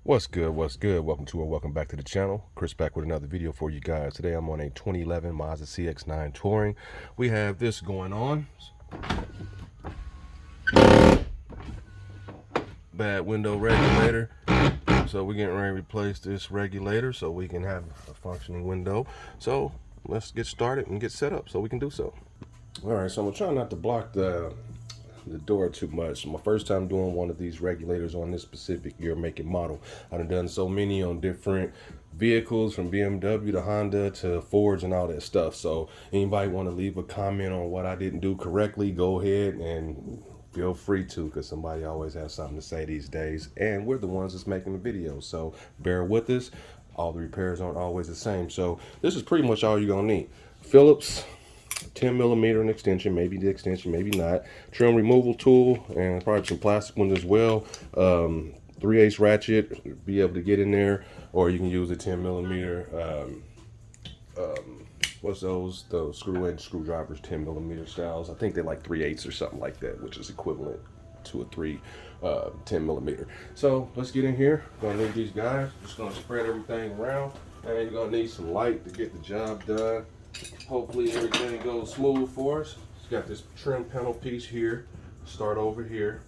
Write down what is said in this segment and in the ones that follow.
What's good? What's good? Welcome to or welcome back to the channel. Chris back with another video for you guys. Today I'm on a 2011 Mazda CX-9 touring. We have this going on. Bad window regulator. So we're getting ready to replace this regulator so we can have a functioning window. So let's get started and get set up so we can do so. All right, so I'm trying not to block the door too much. My first time doing one of these regulators on this specific year make and model. I've done so many on different vehicles, from BMW to Honda to Fords and all that stuff. So anybody want to leave a comment on what I didn't do correctly, go ahead and feel free to, because somebody always has something to say these days, and we're the ones that's making the videos, so bear with us. All the repairs aren't always the same. So this is pretty much all you're gonna need. Phillips 10mm in extension, maybe the extension, maybe not. Trim removal tool, and probably some plastic ones as well. 3/8 ratchet, be able to get in there, or you can use a 10mm. What's those screw-in screwdrivers, 10mm styles? I think they're like 3/8 or something like that, which is equivalent to a 10mm. So let's get in here. Gonna need these guys. Just gonna spread everything around, and you're gonna need some light to get the job done. Hopefully everything goes smooth for us. It's got this trim panel piece here. Start over here.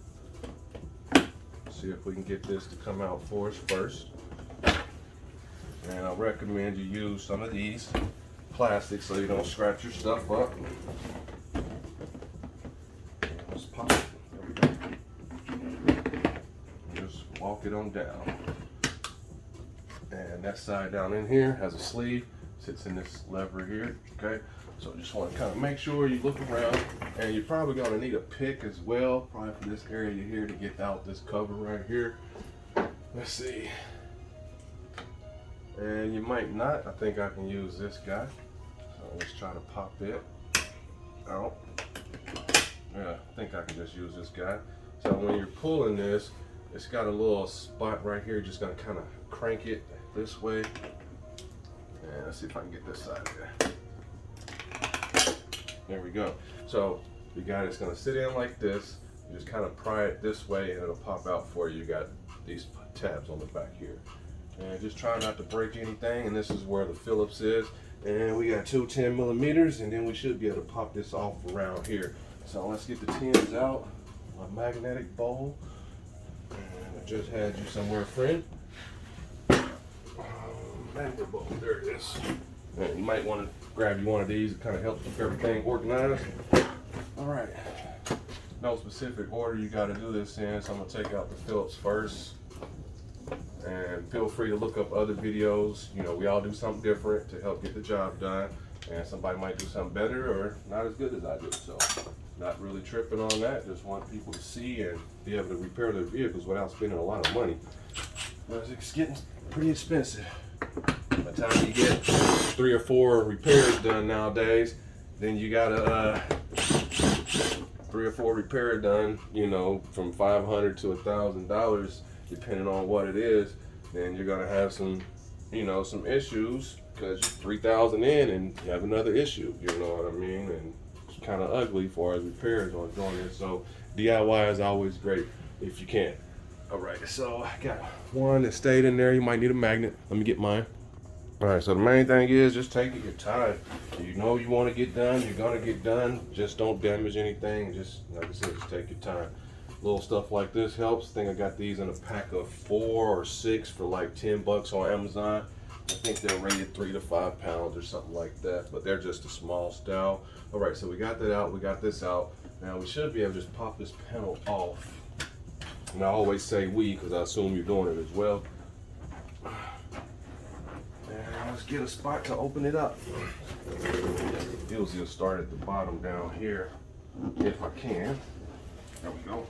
See if we can get this to come out for us first. And I recommend you use some of these plastics so you don't scratch your stuff up. Let's pop it. There we go. Just walk it on down. And that side down in here has a sleeve. Sits in this lever here. Okay, so just want to kind of make sure you look around, and you're probably going to need a pick as well, probably for this area here, to get out this cover right here. Let's see. And you might not. I think I can use this guy. So let's try to pop it out. Yeah, I think I can just use this guy. So when you're pulling this, it's got a little spot right here. Just gonna kind of crank it this way. And let's see if I can get this side of there. There we go. So you got it's gonna sit in like this. You just kind of pry it this way and it'll pop out for you. You got these tabs on the back here. And just try not to break anything. And this is where the Phillips is. And we got two 10mm, and then we should be able to pop this off around here. So let's get the 10s out. My magnetic bowl. And I just had you somewhere, friend. Magnet bowl, there it is. And you might want to grab you one of these. It kind of helps keep everything organized. All right. No specific order you got to do this in, so I'm gonna take out the Phillips first. And feel free to look up other videos. You know, we all do something different to help get the job done, and somebody might do something better or not as good as I do. So, not really tripping on that. Just want people to see and be able to repair their vehicles without spending a lot of money. But it's getting pretty expensive. By the time you get 3 or 4 repairs done nowadays, then you got 3 or 4 repairs done, you know, from $500 to $1,000, depending on what it is. Then you're gonna have some, you know, some issues, because you're 3,000 in and you have another issue. You know what I mean? And it's kind of ugly for as repairs on doing it. So DIY is always great if you can. All right, so I got one that stayed in there. You might need a magnet. Let me get mine. All right, so the main thing is just taking your time. You know you want to get done, you're gonna get done. Just don't damage anything. Just, like I said, just take your time. Little stuff like this helps. I think I got these in a pack of 4 or 6 for like $10 on Amazon. I think they're rated 3 to 5 pounds or something like that, but they're just a small style. All right, so we got that out, we got this out. Now we should be able to just pop this panel off. And I always say we, because I assume you're doing it as well. And let's get a spot to open it up. Usually I'll start at the bottom down here, if I can. There we go.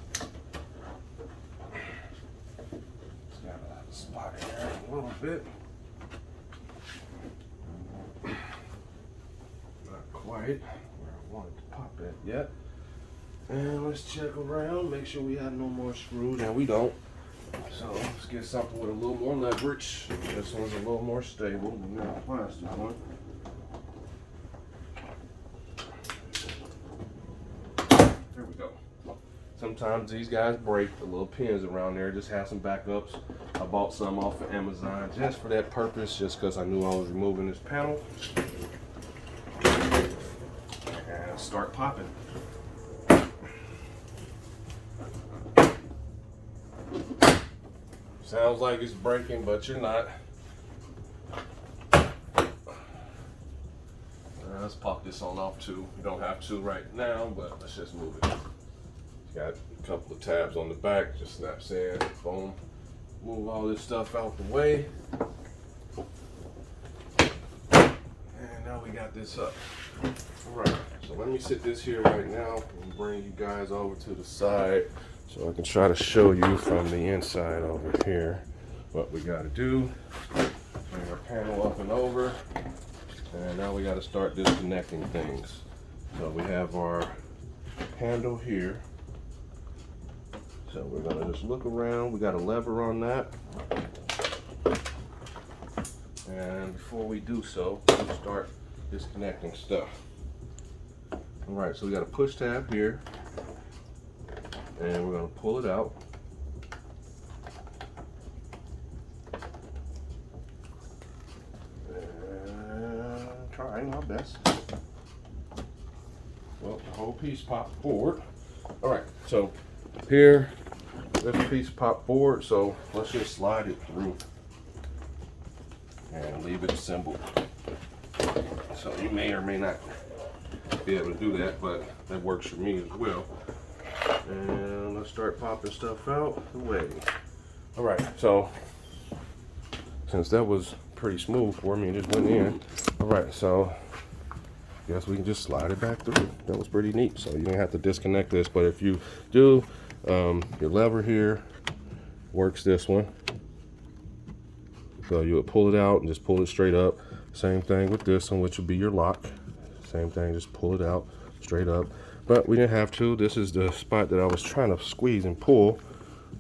It's got a spot in there a little bit. Not quite where I wanted to pop it yet. And let's check around, make sure we have no more screws, and we don't. So let's get something with a little more leverage. This one's a little more stable than that plastic one. There we go. Sometimes these guys break, the little pins around there. Just have some backups. I bought some off of Amazon just for that purpose, just because I knew I was removing this panel. And start popping. Sounds like it's breaking, but you're not. Let's pop this on off too. You don't have to right now, but let's just move it. Got a couple of tabs on the back, just snaps in, boom. Move all this stuff out the way. And now we got this up. All right, so let me sit this here right now and bring you guys over to the side so I can try to show you from the inside over here what we got to do. Bring our panel up and over. And now we got to start disconnecting things. So we have our handle here. So we're going to just look around. We got a lever on that. And before we do so, we'll start disconnecting stuff. All right, so we got a push tab here. And we're going to pull it out. Trying our best. Well, the whole piece popped forward. All right, so here, this piece popped forward, so let's just slide it through and leave it assembled. So you may or may not be able to do that, but that works for me as well. And let's start popping stuff out the way. All right, so since that was pretty smooth for me, it just went in. All right, so I guess we can just slide it back through. That was pretty neat. So you don't have to disconnect this, but if you do, your lever here works this one. So you would pull it out and just pull it straight up. Same thing with this one, which would be your lock. Same thing, just pull it out straight up. But we didn't have to. This is the spot that I was trying to squeeze and pull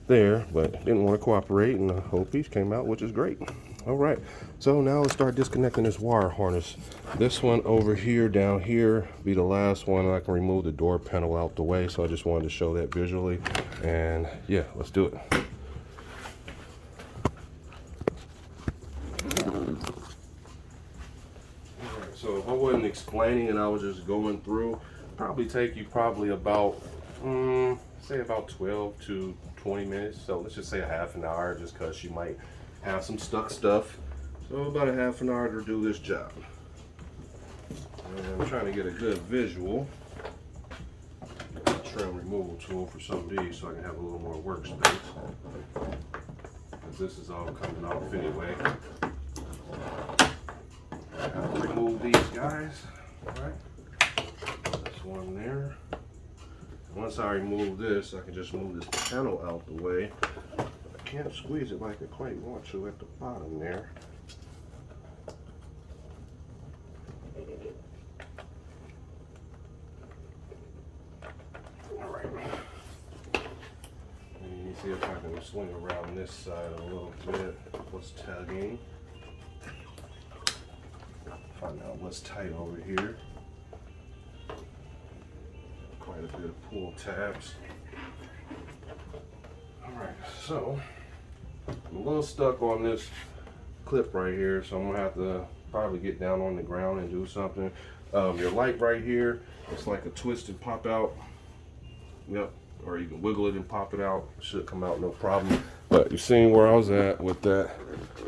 there, but didn't want to cooperate, and the whole piece came out, which is great. All right, so now let's start disconnecting this wire harness. This one over here, down here, be the last one. I can remove the door panel out the way, so I just wanted to show that visually. And yeah, let's do it. All right, so if I wasn't explaining and I was just going through, probably take you about, say about 12 to 20 minutes. So let's just say a half an hour, just because you might have some stuck stuff. So about a half an hour to do this job. And I'm trying to get a good visual. Trim removal tool for some of these so I can have a little more workspace. Because this is all coming off anyway. I have to remove these guys. Alright. This one there. Once I remove this, I can just move this panel out the way. Can't squeeze it like I quite want to at the bottom there. All right. And you see if I can swing around this side a little bit. What's tugging? Find out what's tight over here. Quite a bit of pull tabs. All right, so I'm a little stuck on this clip right here, so I'm gonna have to probably get down on the ground and do something. Your light right here, it's like a twisted pop out. Yep, or you can wiggle it and pop it out. It should come out no problem. But you've seen where I was at with that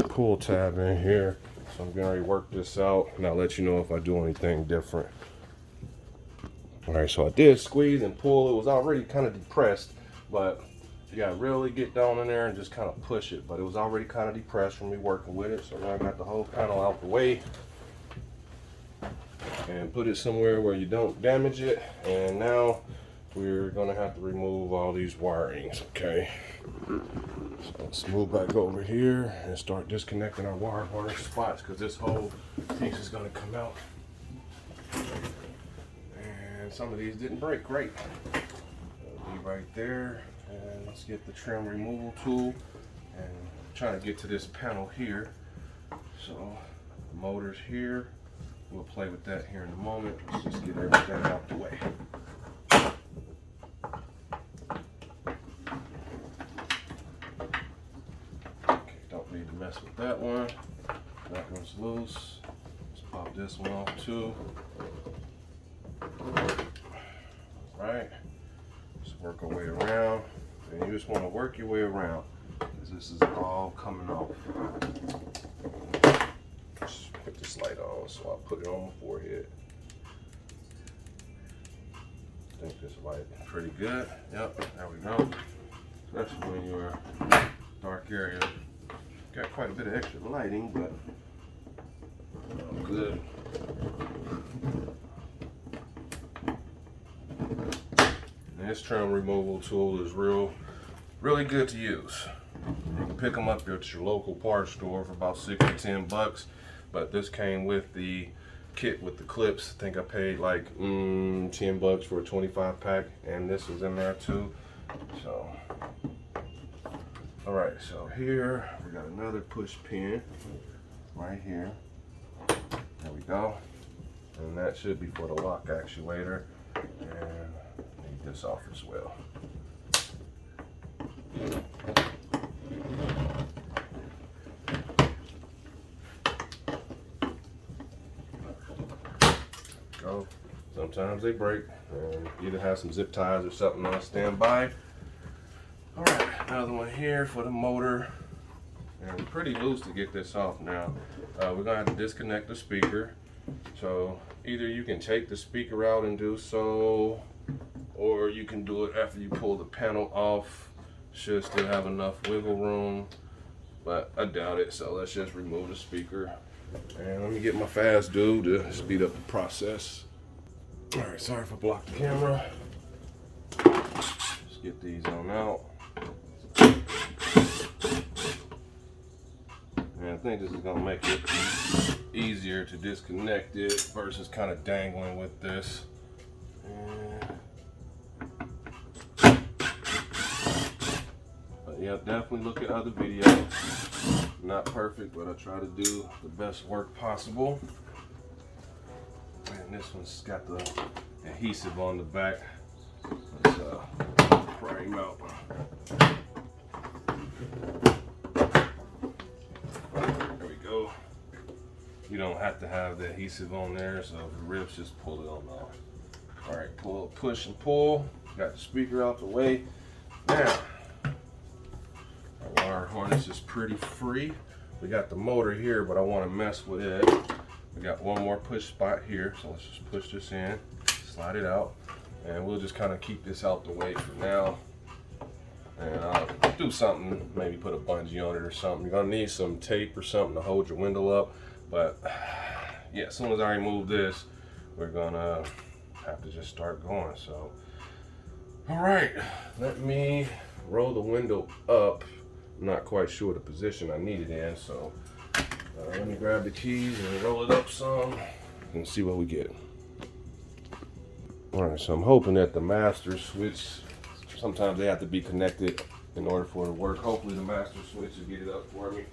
pull tab in here. So I'm gonna work this out and I'll let you know if I do anything different. All right, so I did squeeze and pull. It was already kind of depressed, but you gotta really get down in there and just kind of push it. But it was already kind of depressed from me working with it. So now I got the whole panel out the way and put it somewhere where you don't damage it. And now we're gonna have to remove all these wirings, okay? So let's move back over here and start disconnecting our wire harness spots, because this whole piece is gonna come out. And some of these didn't break, great. It'll be right there. And let's get the trim removal tool and try to get to this panel here. So the motor's here. We'll play with that here in a moment. Let's just get everything out the way. mess with that one. That one's loose. Let's pop this one off too. Alright. Just work our way around. And you just want to work your way around, because this is all coming off. Just put this light on, so I'll put it on my forehead. I think this light is pretty good. Yep, there we go. Especially when you're in a dark area. Got quite a bit of extra lighting, but good. And this trim removal tool is really good to use. You can pick them up at your local parts store for about 6 to 10 bucks, but this came with the kit with the clips. I think I paid like 10 bucks for a 25 pack, and this was in there too. So, all right, so here we got another push pin right here. There we go. And that should be for the lock actuator. And need this off as well. Go. Sometimes they break, and either have some zip ties or something on standby. All right, another one here for the motor, and pretty loose to get this off now. We're gonna have to disconnect the speaker. So either you can take the speaker out and do so, or you can do it after you pull the panel off. Should still have enough wiggle room, but I doubt it. So let's just remove the speaker. And let me get my fast dude to speed up the process. All right, sorry if I blocked the camera. Let's get these on out. And I think this is gonna make it easier to disconnect it versus kind of dangling with this. But yeah, definitely look at other videos. Not perfect, but I try to do the best work possible. And this one's got the adhesive on the back. Let's pry him out. There we go. You don't have to have the adhesive on there, so if it rips, just pull it on off. All right, pull, push and pull. Got the speaker out the way. Now, our wire harness is pretty free. We got the motor here, but I want to mess with it. We got one more push spot here, so let's just push this in, slide it out, and we'll just kind of keep this out the way for now. And I'll do something, maybe put a bungee on it or something. You're gonna need some tape or something to hold your window up. But yeah, as soon as I remove this, we're gonna have to just start going. So, all right, let me roll the window up. I'm not quite sure the position I need it in, so let me grab the keys and roll it up some and see what we get. All right, so I'm hoping that the master switch, sometimes they have to be connected in order for it to work. Hopefully the master switch will get it up for me.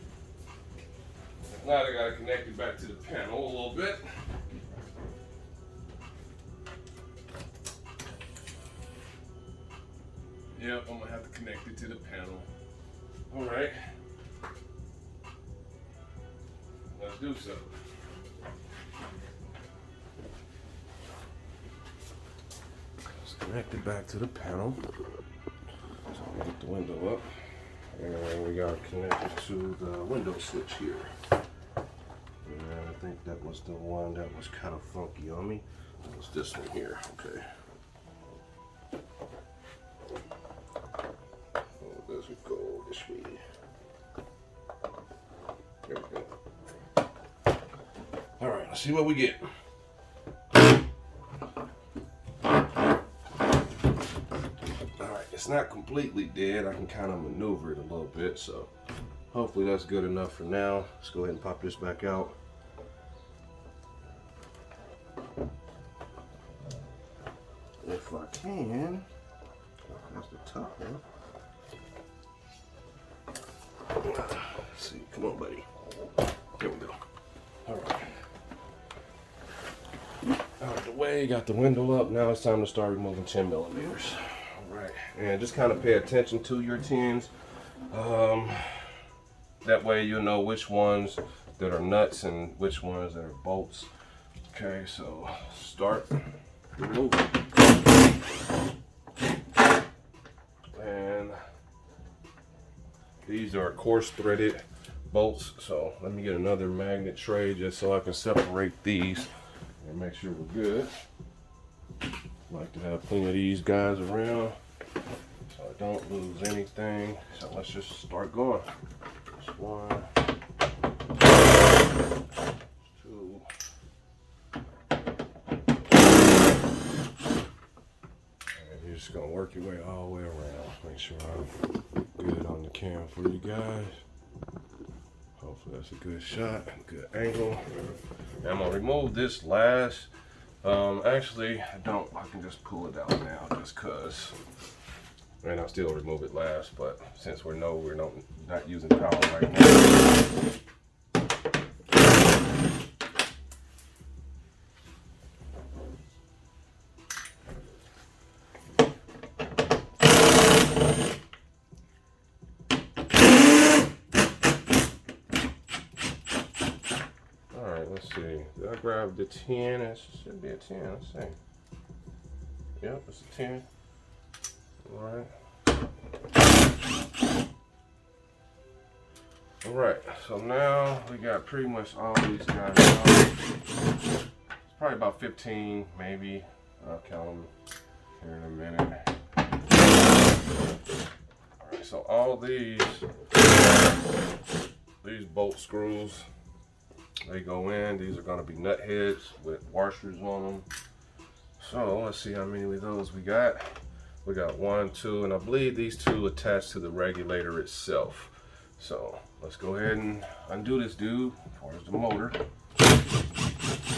If not, I gotta connect it back to the panel a little bit. Yep, I'm gonna have to connect it to the panel. All right. Let's do so. Let's connect it back to the panel. So we get the window up. And we got to connect it to the window switch here. And I think that was the one that was kind of funky on me. It was this one here. Okay. Oh, does it go this way? There we go. All right, let's see what we get. It's not completely dead. I can kind of maneuver it a little bit, so hopefully that's good enough for now. Let's go ahead and pop this back out. If I can, that's the top one. Let's see, come on, buddy. There we go. All right. Out of the way, got the window up. Now it's time to start removing 10 millimeters. Right, and just kind of pay attention to your tins. That way you'll know which ones that are nuts and which ones that are bolts. Okay, so start removing. And these are coarse threaded bolts, so let me get another magnet tray just so I can separate these and make sure we're good. Like to have plenty of these guys around so I don't lose anything. So let's just start going. That's one, two, and you're just gonna work your way all the way around. Make sure I'm good on the cam for you guys. Hopefully that's a good shot, good angle. And I'm gonna remove this last. Actually, I can just pull it out now just cause. And I'll still remove it last, but since we're not using power right now. Let's see. Did I grab the 10? It should be a 10. Let's see. Yep, it's a 10. Alright. Alright, so now we got pretty much all these guys out. It's probably about 15, maybe. I'll count them here in a minute. Alright, so all these bolt screws, they go in. These are going to be nut heads with washers on them. So let's see how many of those we got. We got 1, 2, and I believe these 2 attach to the regulator itself. So let's go ahead and undo this dude as far as the motor.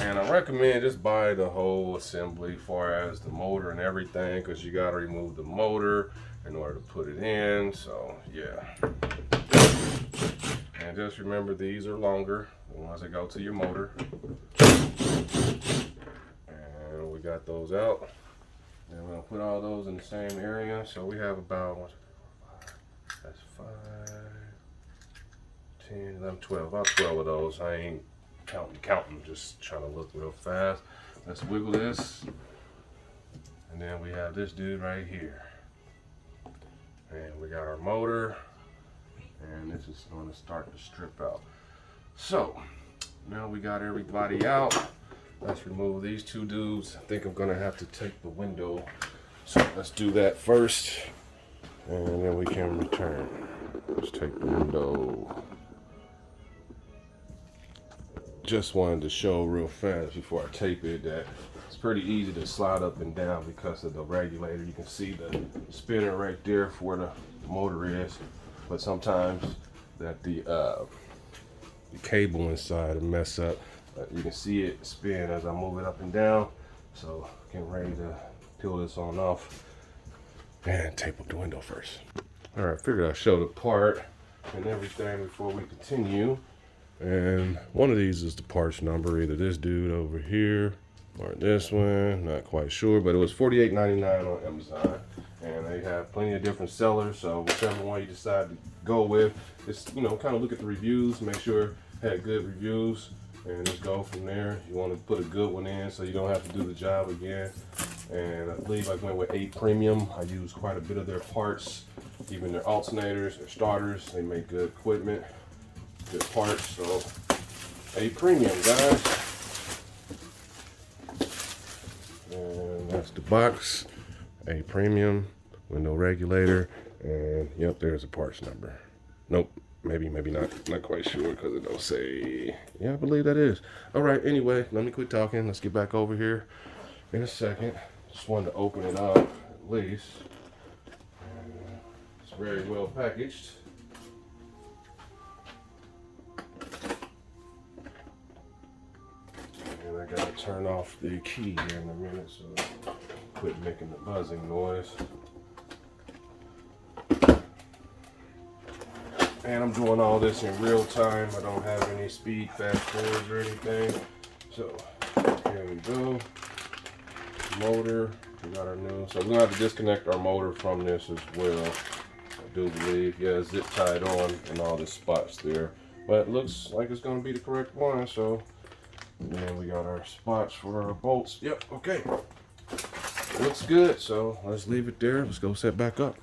And I recommend just buy the whole assembly as far as the motor and everything, because you got to remove the motor in order to put it in. So yeah. And just remember, these are longer, the ones that go to your motor. And we got those out. And we're gonna put all those in the same area. So we have about 1, 2, 3, 4, 5. That's 5, 10, 11, 12. About 12 of those. I ain't counting, just trying to look real fast. Let's wiggle this. And then we have this dude right here. And we got our motor. And this is going to start to strip out. So now we got everybody out. Let's remove these 2 dudes. I think I'm going to have to take the window. So let's do that first. And then we can return. Let's take the window. Just wanted to show real fast before I tape it that it's pretty easy to slide up and down because of the regulator. You can see the spinner right there for where the motor is. But sometimes that the cable inside will mess up. You can see it spin as I move it up and down. So getting ready to peel this on off and tape up the window first. All right, figured I'd show the part and everything before we continue. And one of these is the parts number, either this dude over here or this one, not quite sure, but it was $48.99 on Amazon. And they have plenty of different sellers, so whichever one you decide to go with, just, you know, kind of look at the reviews, make sure it had good reviews, and just go from there. You want to put a good one in so you don't have to do the job again. And I believe I went with A Premium. I used quite a bit of their parts, even their alternators, their starters. They make good equipment, good parts, so A Premium, guys. And that's the box. A Premium, window regulator, and yep, there's a parts number. Nope, maybe not quite sure because it don't say. Yeah, I believe that is. All right, anyway, let me quit talking. Let's get back over here in a second. Just wanted to open it up at least. It's very well packaged. And I gotta turn off the key here in a minute so quit making the buzzing noise. And I'm doing all this in real time. I don't have any speed fast forwards or anything. So here we go. Motor, we got our new. So we're gonna have to disconnect our motor from this as well. do believe. Yeah, zip tied on and all the spots there. But it looks like it's gonna be the correct one, so. And then we got our spots for our bolts. Yep, okay. Looks good, so let's leave it there. Let's go set back up.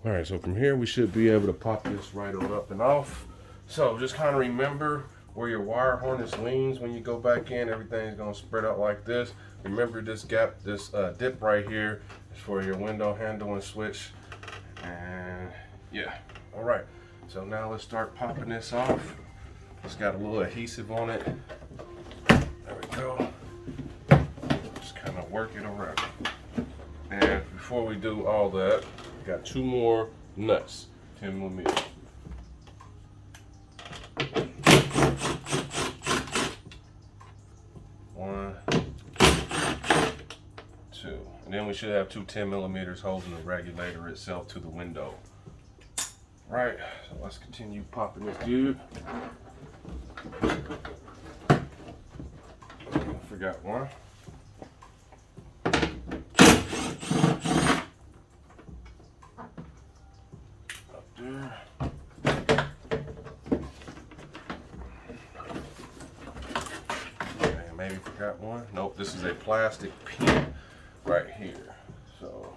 All right, so from here we should be able to pop this right on up and off. So just kind of remember where your wire harness leans when you go back in. Everything's gonna spread out like this. Remember this gap, this dip right here is for your window handle and switch. And yeah, all right. So now let's start popping this off. It's got a little adhesive on it. There we go. Just kind of work it around. And before we do all that, we got 2 more nuts, 10 millimeters. One, 2. And then we should have 2 10 millimeters holding the regulator itself to the window. Right, so let's continue popping this dude. I forgot one. Up there. And maybe forgot one. Nope, this is a plastic pin right here. So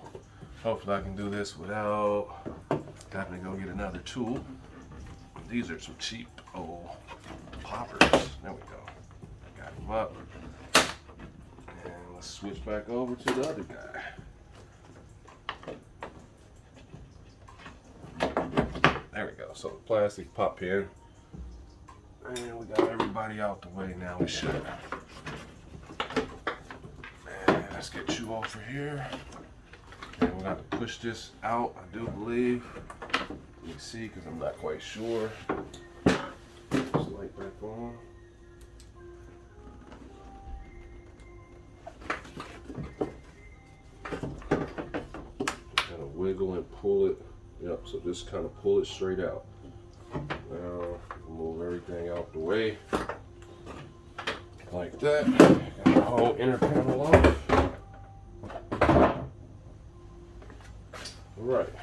hopefully I can do this without having to go get another tool. These are some cheap old poppers. There we go. Got them up. And let's switch back over to the other guy. There we go. So the plastic pop pin. And we got everybody out the way now. We should. And let's get you over here. And we're going to push this out, I do believe. Let me see, because I'm not quite sure. Just light back on. Kind of wiggle and pull it. Yep, so just kind of pull it straight out. Now, move everything out the way. Like that. Got the whole inner panel off. Alright.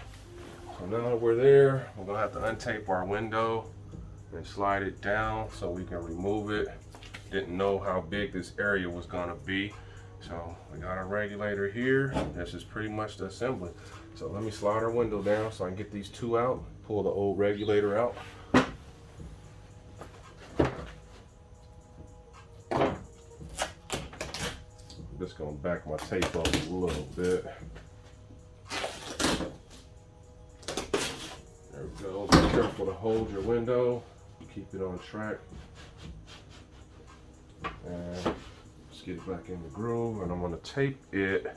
So now that we're there, we're gonna have to untape our window and slide it down so we can remove it. Didn't know how big this area was gonna be. So we got our regulator here. This is pretty much the assembly. So let me slide our window down so I can get these 2 out, pull the old regulator out. I'm just gonna back my tape up a little bit. There we go. Be careful to hold your window. Keep it on track. And let's get it back in the groove. And I'm going to tape it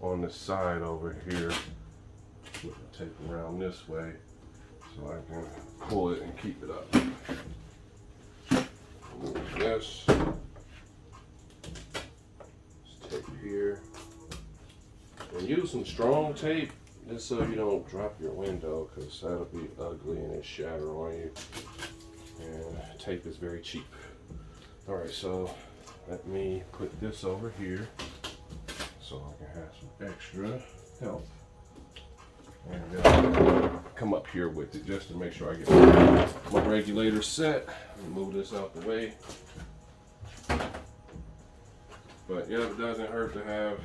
on the side over here. Put the tape around this way so I can pull it and keep it up. Remove this. This tape here. And use some strong tape. Just so you don't drop your window, because that'll be ugly and it shatter on you. And tape is very cheap. Alright, so let me put this over here so I can have some extra help. And then come up here with it just to make sure I get my regulator set. Move this out the way. But yeah, it doesn't hurt to have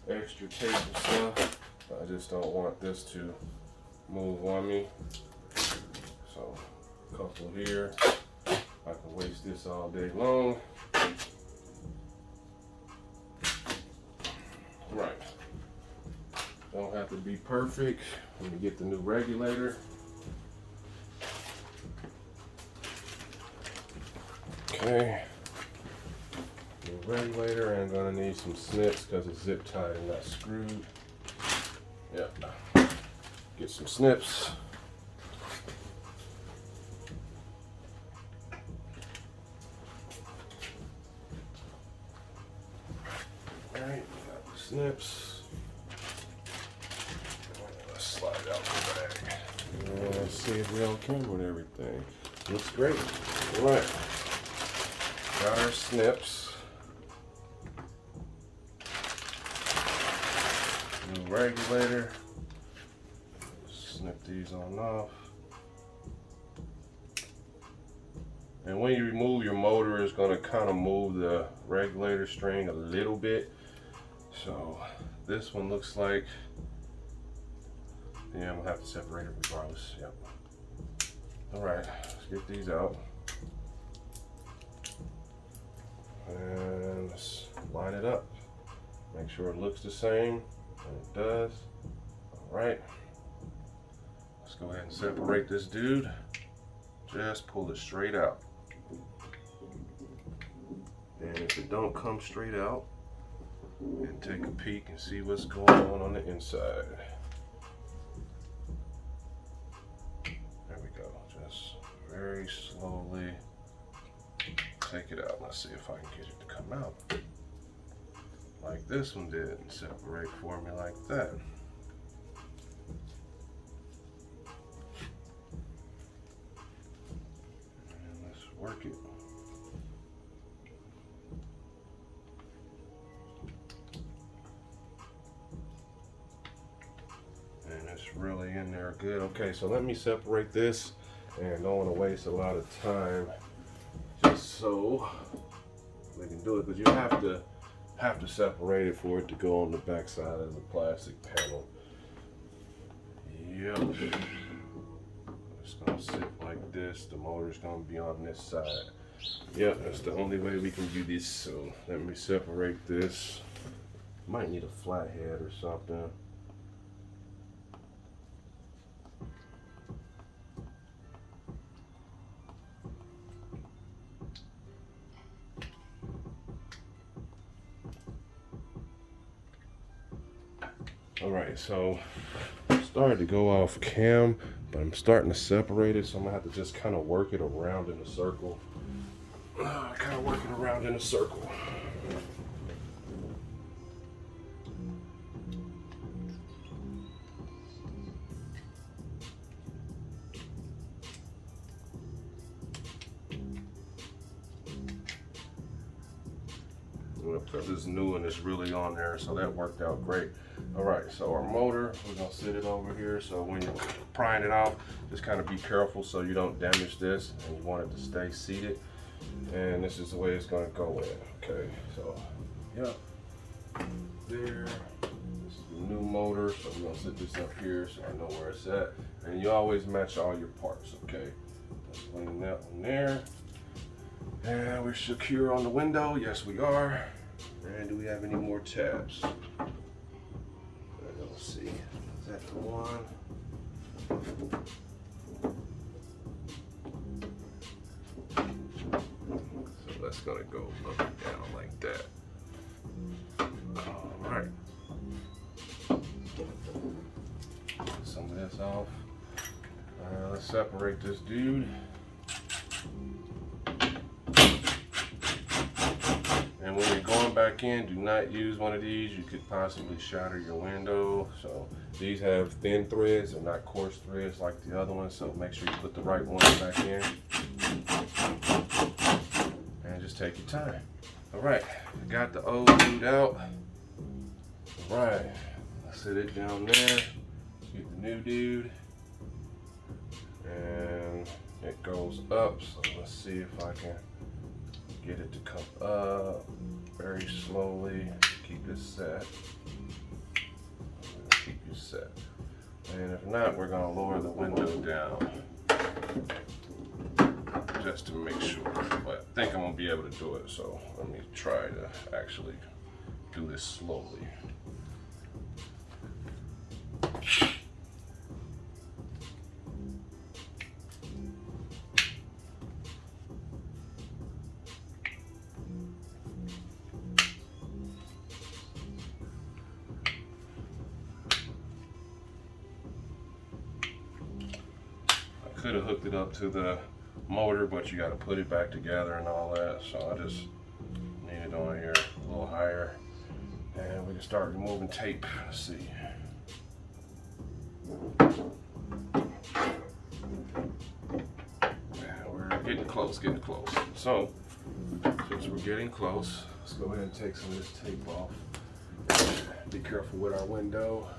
extra tape and stuff. I just don't want this to move on me. So, a couple here. I can waste this all day long. Right. Don't have to be perfect when you get the new regulator. Okay. New regulator, and I'm gonna need some snips because it's zip tied and not screwed. Yep. Get some snips. Alright, got the snips. Let's slide out the bag. And let's see if we're on camera and everything. Looks great. Alright. Got our snips. New regulator. snip these on off. And when you remove your motor, it's going to kind of move the regulator string a little bit. So this one looks like, yeah, I'm going to have to separate it regardless. Yep. All right, let's get these out. And let's line it up. Make sure it looks the same, and it does. All right. Let's go ahead and separate this dude. Just pull it straight out. And if it don't come straight out, and take a peek and see what's going on the inside. There we go. Just very slowly take it out. Let's see if I can get it to come out like this one did and separate for me like that. And let's work it. And it's really in there good. Okay, so let me separate this, and don't want to waste a lot of time, just so we can do it, because you have to separate it for it to go on the back side of the plastic panel. Yep. It's gonna sit like this. The motor's gonna be on this side. Yep, that's the only way we can do this. So let me separate this. Might need a flathead or something. All right, so I started to go off cam, but I'm starting to separate it, so I'm gonna have to just kind of work it around in a circle. Kind of working around in a circle. This new one is really on there, so that worked out great. All right, so our motor, we're gonna sit it over here. So when you're prying it off, just kind of be careful so you don't damage this, and you want it to stay seated. And this is the way it's gonna go in. Okay, so yeah, there. This is the new motor, so we're gonna sit this up here so I know where it's at. And you always match all your parts. Okay, let's lean that one there. And we're secure on the window. Yes, we are. And do we have any more tabs? Let's see. Is that the one? So that's gonna go up and down like that. All right. Get some of this off. Let's separate this dude. And when you're going back in, do not use one of these. You could possibly shatter your window. So these have thin threads and not coarse threads like the other ones. So make sure you put the right ones back in. And just take your time. All right, got the old dude out. All right, let's sit it down there. Get the new dude. And it goes up. So let's see if I can get it to come up very slowly. Keep it set. Keep you set. And if not, we're gonna lower the window down just to make sure. But I think I'm gonna be able to do it. So let me try to actually do this slowly. Could have hooked it up to the motor, but you got to put it back together and all that. So I just need it on here a little higher, and we can start removing tape. Let's see. We're getting close, getting close. So since we're getting close, let's go ahead and take some of this tape off. Be careful with our window.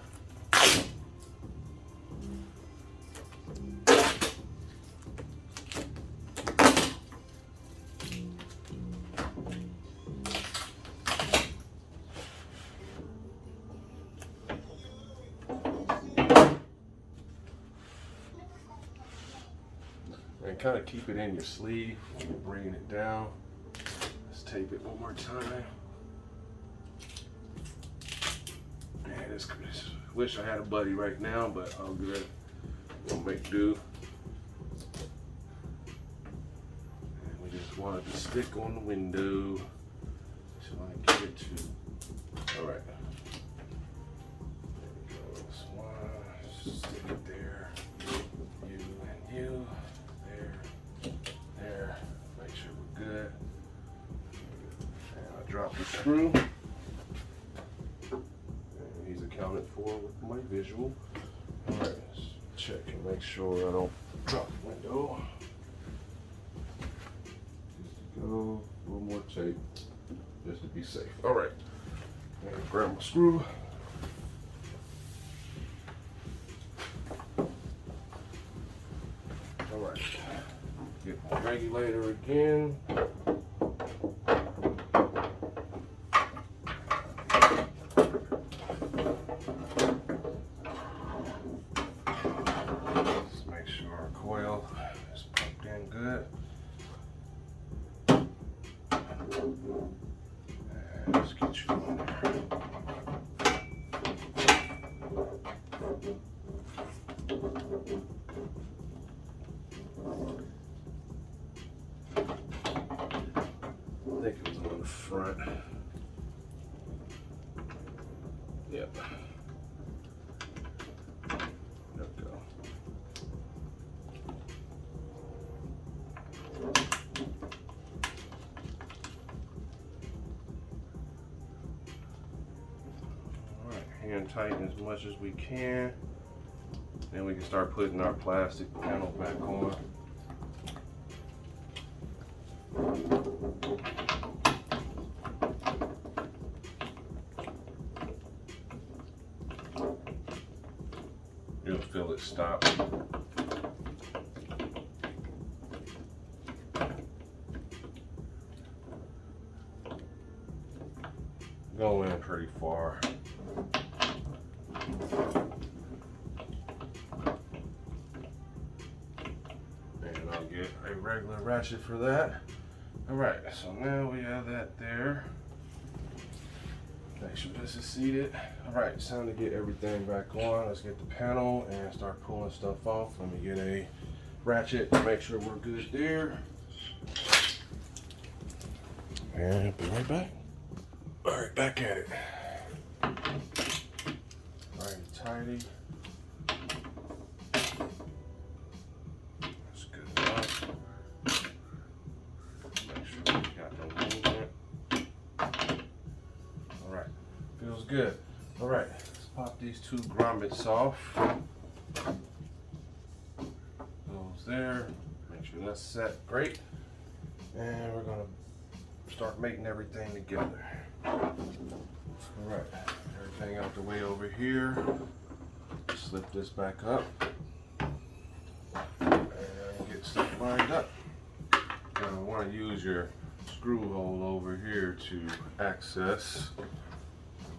And kind of keep it in your sleeve when you're bringing it down. Let's tape it one more time. Man, this wish I had a buddy right now, but all good. We'll make do. And we just wanted to stick on the window. So I get it to. All right. There we go. This one. Stick it there. You and you. There. Make sure we're good. And I drop the screw. And he's accounted for with my visual. All right, let's check and make sure I don't drop the window. Just to go, a little more tape, just to be safe. All right, and grab my screw. All right. Get my regulator again. Just make sure our coil is pumped in good. And let's get you on there. I think it was on the front. Yep. There we go. Alright, hand tighten as much as we can. Then we can start putting our plastic panel back on. You'll feel it stop. Go in pretty far. And I'll get a regular ratchet for that. All right, so now we have that there. Make sure this is seated. All right, it's time to get everything back on. Let's get the panel and start pulling stuff off. Let me get a ratchet to make sure we're good there. And be right back. All right, back at it. Righty tighty. That's good enough. Make sure we got no movement. All right, feels good. All right, let's pop these two grommets off. Those there. Make sure that's set. Great. And we're gonna start mating everything together. All right, everything out the way over here. Slip this back up and get stuff lined up. Now I want to use your screw hole over here to access.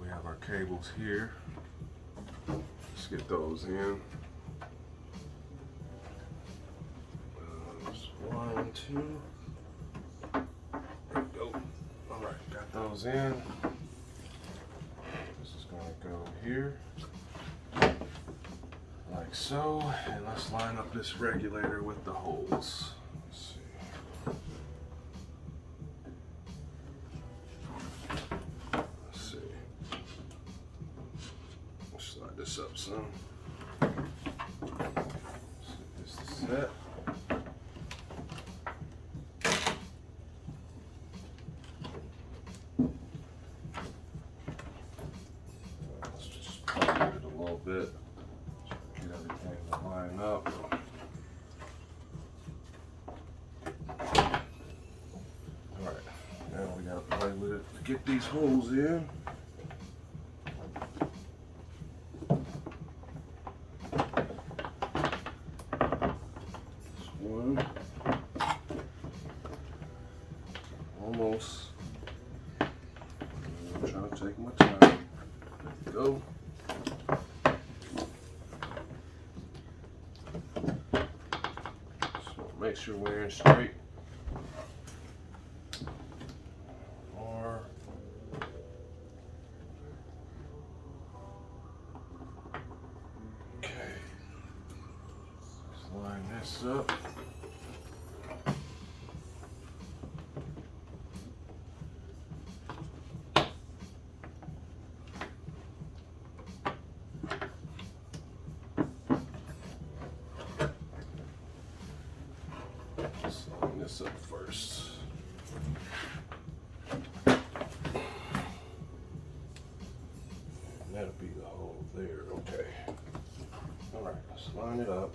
We have our cables here. Let's get those in. One, two. There we go. All right, got those in. This is going to go here, like so. And let's line up this regulator with the holes. Let's see. Let's see. Let's slide this up some. Let's get this set. Bit. Get everything to line up. Alright, now we gotta play with it to get these holes in. This one. Almost. I'm trying to take my time. There we go. make sure we're in straight. More. Okay. Let's line this up. Let's line this up first. That'll be the hole there, okay. All right, let's line it up.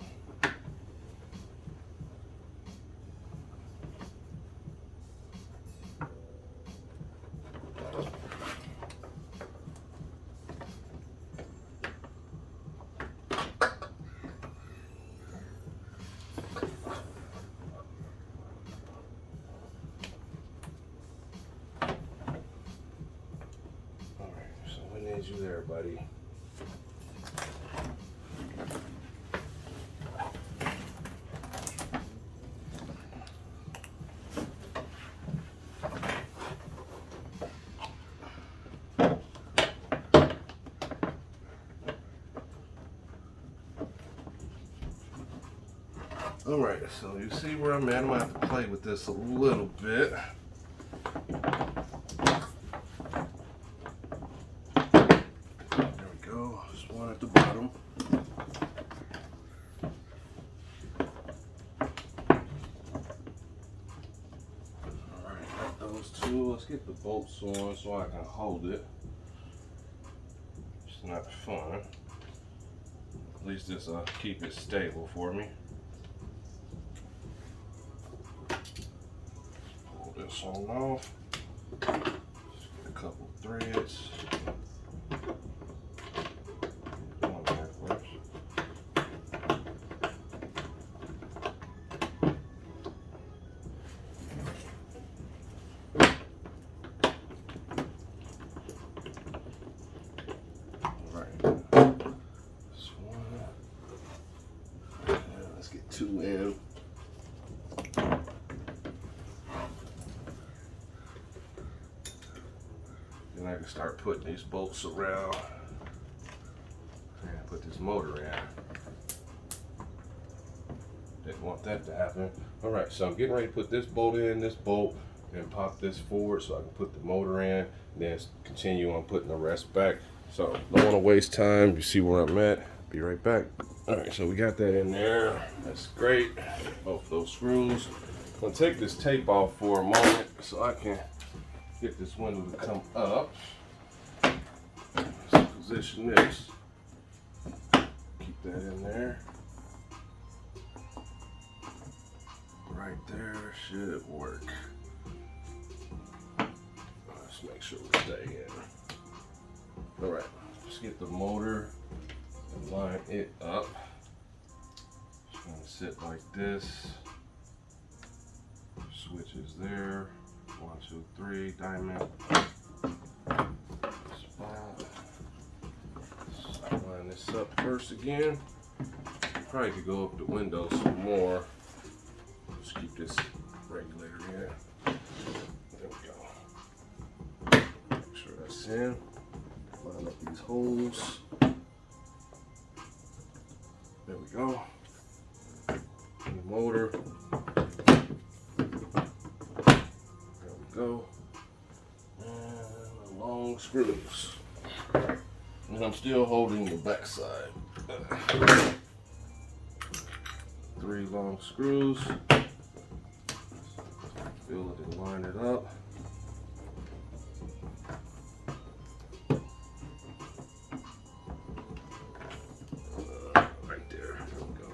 All right, so we need you there, buddy. All right, so you see where I'm at. I'm gonna have to play with this a little bit. There we go, just one at the bottom. All right, got those two. Let's get the bolts on so I can hold it. It's not fun. At least this will keep it stable for me. This on off. Just get a couple threads. One there first. All right. This one. Yeah, let's get two in. Then I can start putting these bolts around and put this motor in. Didn't want that to happen. All right, so I'm getting ready to put this bolt in, this bolt, and pop this forward so I can put the motor in, and then continue on putting the rest back. So don't want to waste time. You see where I'm at. Be right back. All right, so we got that in there. That's great. Both those screws. I'm gonna take this tape off for a moment so I can get this window to come up. Let's position this. Keep that in there. Right there should work. Let's make sure we stay in. All right, let's get the motor and line it up. It's gonna sit like this. Switches there. 1, 2, 3, diamond. Spot. Let's line this up first again. Probably could go up the window some more. Just keep this regulator in. There we go. Make sure that's in. Line up these holes. There we go. And the motor. Go and the long screws, and I'm still holding the back side. 3 long screws. Fill it and line it up. Right there. There we go.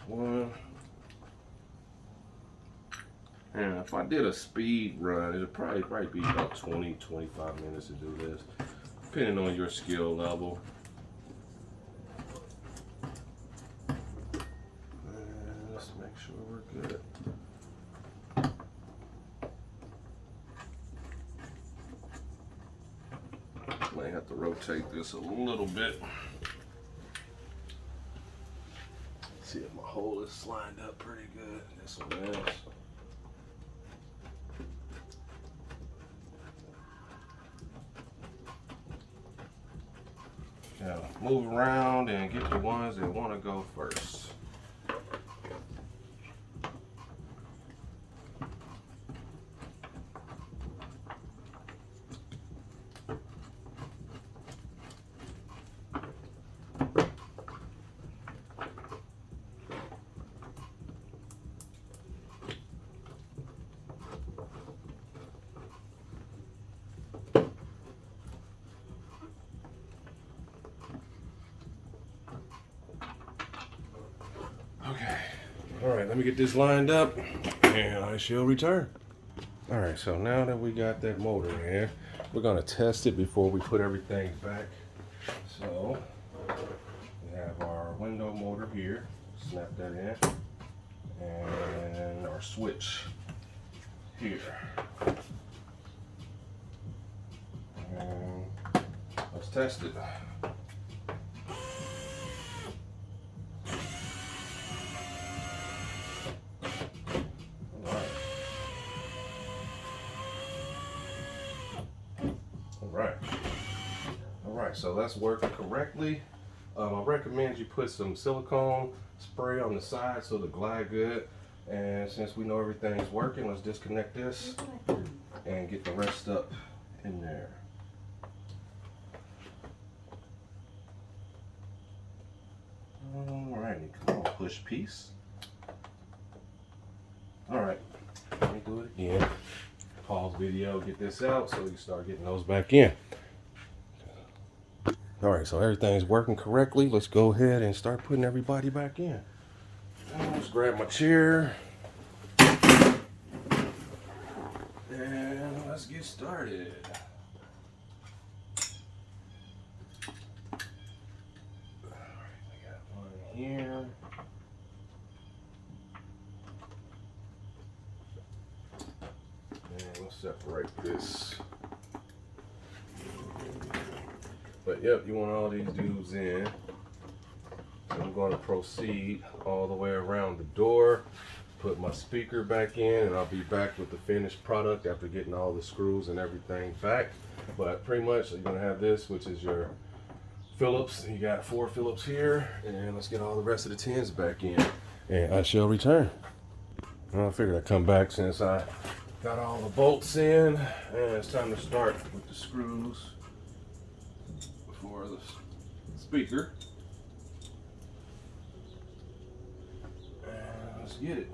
One. And if I did a speed run, it'd probably be about 20-25 minutes to do this, depending on your skill level. And let's make sure we're good. Might have to rotate this a little bit. See if my hole is lined up pretty good. This one is. Now move around and get the ones that want to go first. Okay, all right, let me get this lined up and I shall return. All right, so now that we got that motor in, we're gonna test it before we put everything back. So we have our window motor here, snap that in, and our switch here. And let's test it. All right, so that's working correctly. I recommend you put some silicone spray on the side so to glide good. And since we know everything's working, let's disconnect this and get the rest up in there. All righty, come on, push piece. All right, let me do it again. Pause video, get this out so we can start getting those back in. All right, so everything's working correctly. Let's go ahead and start putting everybody back in. Let's grab my chair and let's get started. All right, I got one here. And let's separate this. But yep, you want all these dudes in. So I'm going to proceed all the way around the door, put my speaker back in, and I'll be back with the finished product after getting all the screws and everything back. But pretty much you're going to have this, which is your Phillips. You got 4 Phillips here, and let's get all the rest of the tins back in, and I shall return. Well, I figured I'd come back since I got all the bolts in, and it's time to start with the screws for the speaker. And let's get it.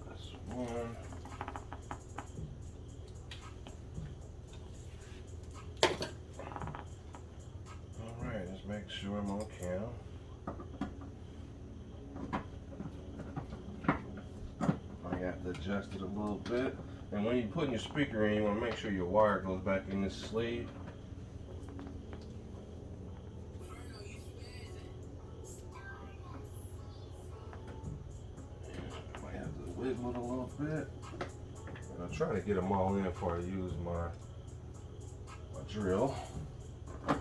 That's one. All right, let's make sure I'm on cam. I have to adjust it a little bit. And when you're putting your speaker in, you want to make sure your wire goes back in this sleeve. Might have to wiggle it a little bit. And I'm trying to get them all in before I use my drill. All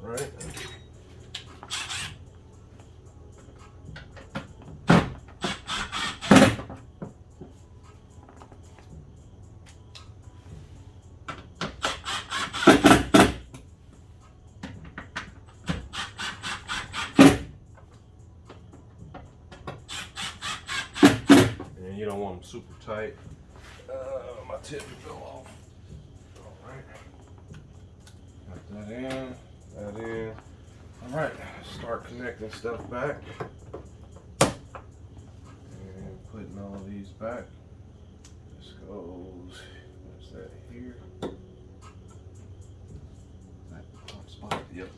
right. And you don't want them super tight. My tip will go off. All right. Got that in, that in. All right, start connecting stuff back. And putting all of these back. This goes, what's that here? That top spot, yep.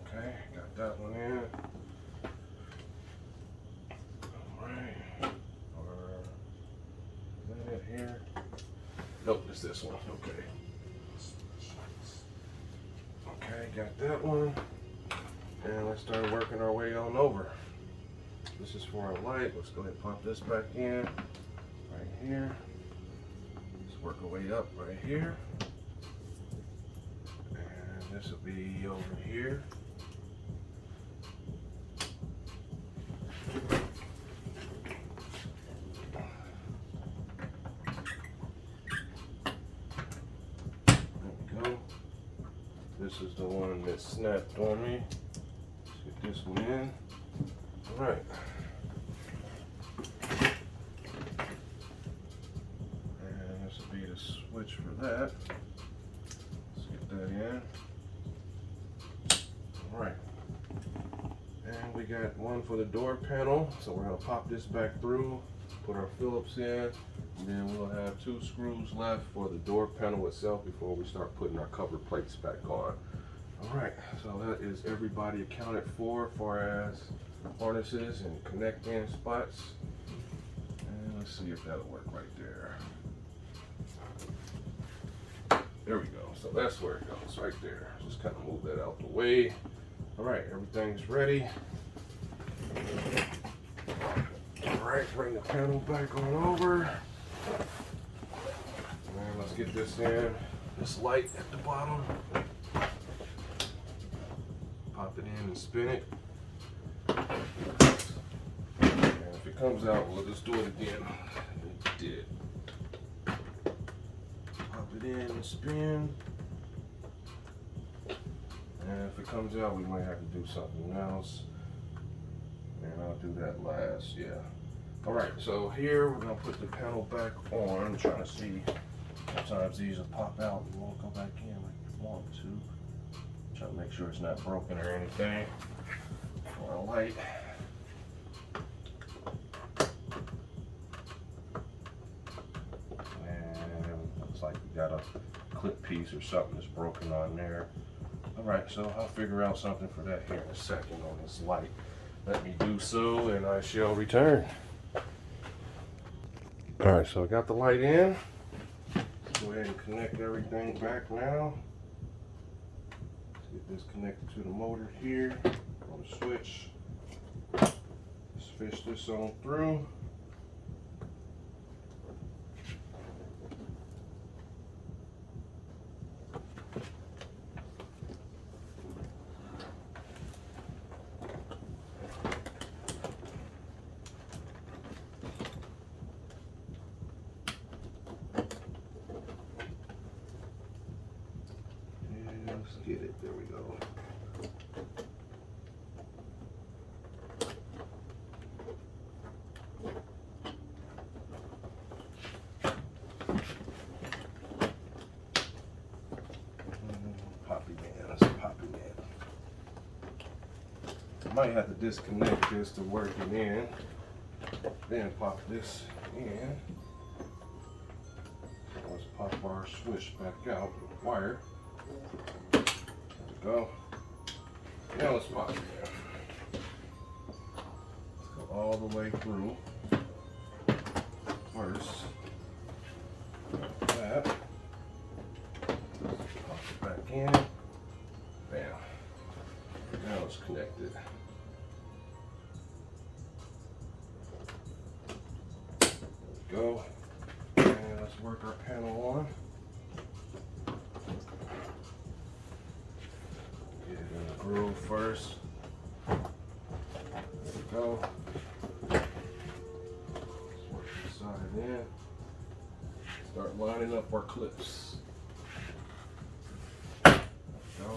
Okay, got that one in. Alright. Or is that it here? Nope, it's this one. Okay. Okay, got that one. And let's start working our way on over. This is for our light. Let's go ahead and pop this back in right here. Let's work our way up right here. And this will be over here. This is the one that snapped on me. Let's get this one in. All right. And this will be the switch for that. Let's get that in. All right. And we got one for the door panel. So we're gonna pop this back through, put our Phillips in, and then we'll have 2 screws left for the door panel itself before we start putting our cover plates back on. All right, so that is everybody accounted for as far as harnesses and connect-in spots. And let's see if that'll work right there. There we go. So that's where it goes, right there. Just kind of move that out the way. All right, everything's ready. All right, bring the panel back on over. And let's get this in. This light at the bottom. Pop it in and spin it. And if it comes out, we'll just do it again. It did. Pop it in and spin. And if it comes out, we might have to do something else. And I'll do that last, yeah. All right, so here we're gonna put the panel back on. I'm trying to see, sometimes these will pop out and won't go back in like you want to. Try to make sure it's not broken or anything. For a light. And looks like we got a clip piece or something that's broken on there. All right, so I'll figure out something for that here in a second on this light. Let me do so and I shall return. All right, so I got the light in. Let's go ahead and connect everything back now. Let's get this connected to the motor here on the switch. Let's fish this on through. Let's get it, there we go. Poppy man, that's a poppy man. I might have to disconnect this to work it in, then pop this in. Let's pop our switch back out with the wire. Go. Now let's pop it in. Let's go all the way through. First, like that. Pop it back in. Bam. Now it's connected. There we go. And let's work our panel on. Groove first. There we go. Let's work this side in. Start lining up our clips. There we go.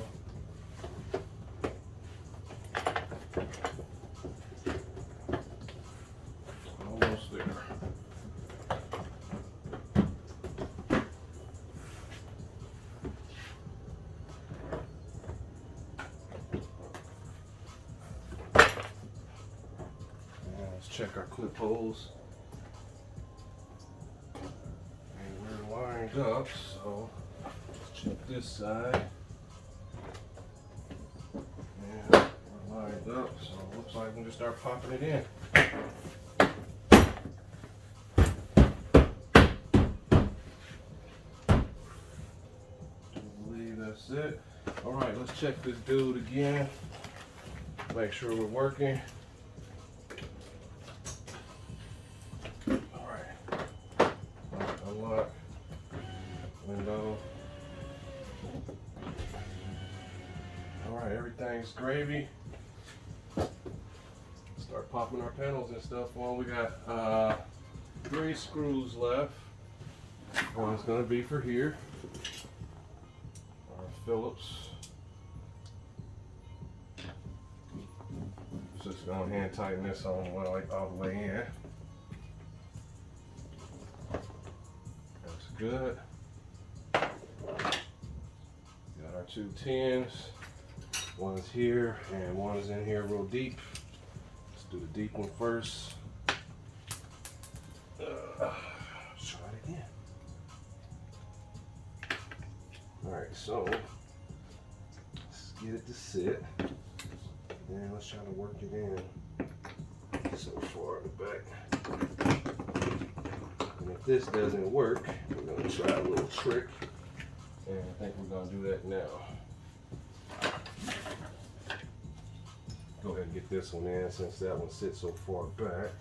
Almost there. Check our clip holes. And we're lined up, so let's check this side. And we're lined up, so it looks like we can just start popping it in. I believe that's it. All right, let's check this dude again. Make sure we're working. everything's gravy. Start popping our panels and stuff on. We got 3 screws left. One's gonna be for here. Our Phillips. Just gonna hand tighten this on all the way in. That's good. Got our 2 10s. One's here and one's in here real deep. Let's do the deep one first. Let's try it again. Alright, so let's get it to sit. And let's try to work it in so far in the back. And if this doesn't work, we're going to try a little trick. And I think we're going to do that now. Go ahead and get this one in since that one sits so far back.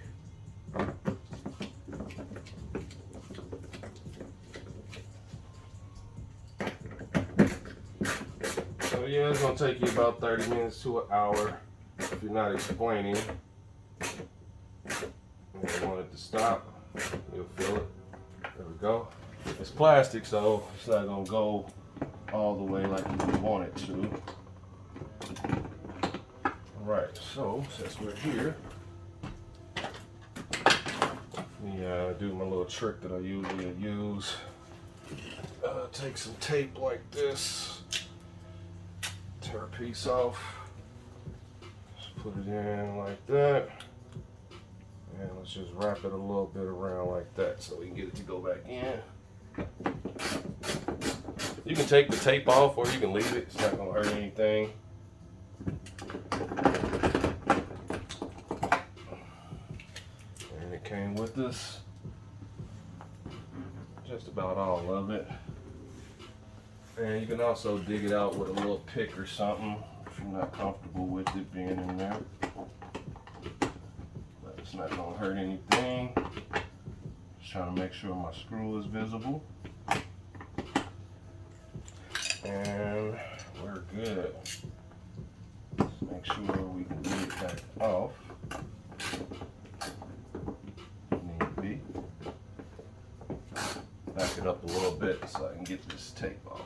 So yeah, it's gonna take you about 30 minutes to an hour if you're not explaining. If you want it to stop, you'll feel it. There we go. It's plastic, so it's not gonna go all the way like you want it to. Alright, so since we're here, let me do my little trick that I usually use. Take some tape like this, tear a piece off, just put it in like that, and let's just wrap it a little bit around like that so we can get it to go back in. You can take the tape off or you can leave it, it's not going to hurt anything. And it came with this, just about all of it. And you can also dig it out with a little pick or something if you're not comfortable with it being in there. But it's not going to hurt anything. Just trying to make sure my screw is visible. And we're good. Let's make sure we can get it back off. Need be. Back it up a little bit so I can get this tape off.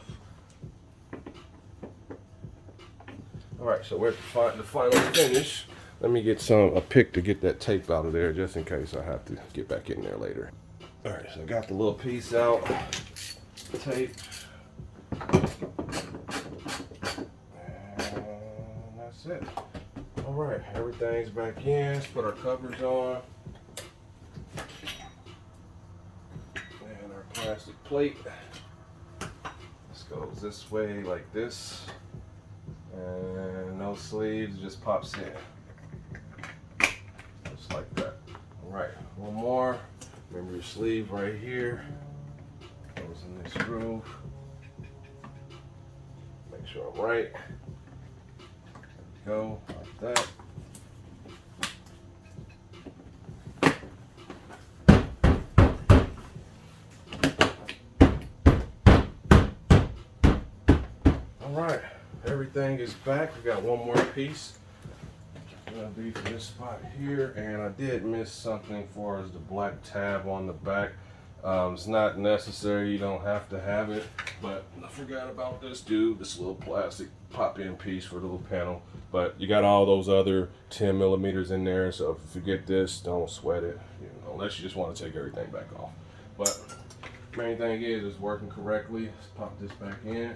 Alright, so we're at the final finish. Let me get a pick to get that tape out of there just in case I have to get back in there later. Alright, so I got the little piece out, tape, and that's it. Alright, everything's back in. Let's put our covers on. And our plastic plate. This goes this way like this. And no sleeves, just pops in. Just like that. Alright, one more. Remember your sleeve right here. Goes in this groove. Make sure I'm right. There we go, like that. Alright, everything is back. We got one more piece. It's gonna be for this spot here, and I did miss something for us, the black tab on the back. It's not necessary, you don't have to have it, but I forgot about this this little plastic pop-in piece for the little panel. But you got all those other 10 millimeters in there, so if you forget this, don't sweat it, unless you just want to take everything back off. But main thing is it's working correctly. Let's pop this back in.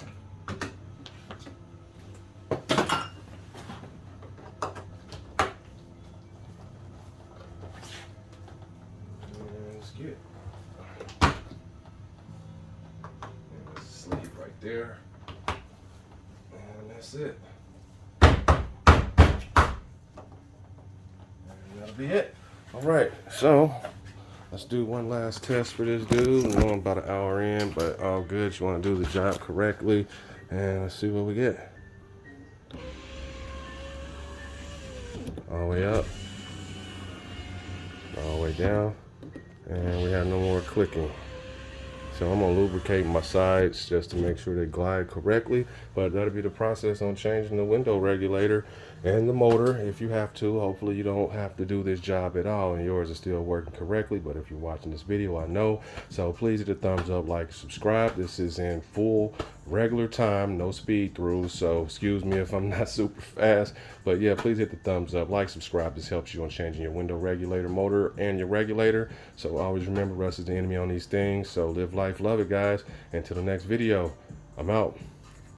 There, and that's it. And that'll be it. All right, so let's do one last test for this dude. I know I'm about an hour in, but all good. You want to do the job correctly, and let's see what we get. All the way up, all the way down, and we have no more clicking. So I'm gonna lubricate my sides just to make sure they glide correctly. But that'll be the process on changing the window regulator and the motor if you have to. Hopefully you don't have to do this job at all and yours is still working correctly. But if you're watching this video, I know. So please hit the thumbs up, like, subscribe. This is in full regular time, no speed throughs. So excuse me if I'm not super fast. But yeah, please hit the thumbs up, like, subscribe. This helps you on changing your window regulator, motor, and your regulator. So always remember, rust is the enemy on these things. So live life, love it, guys. Until the next video, I'm out.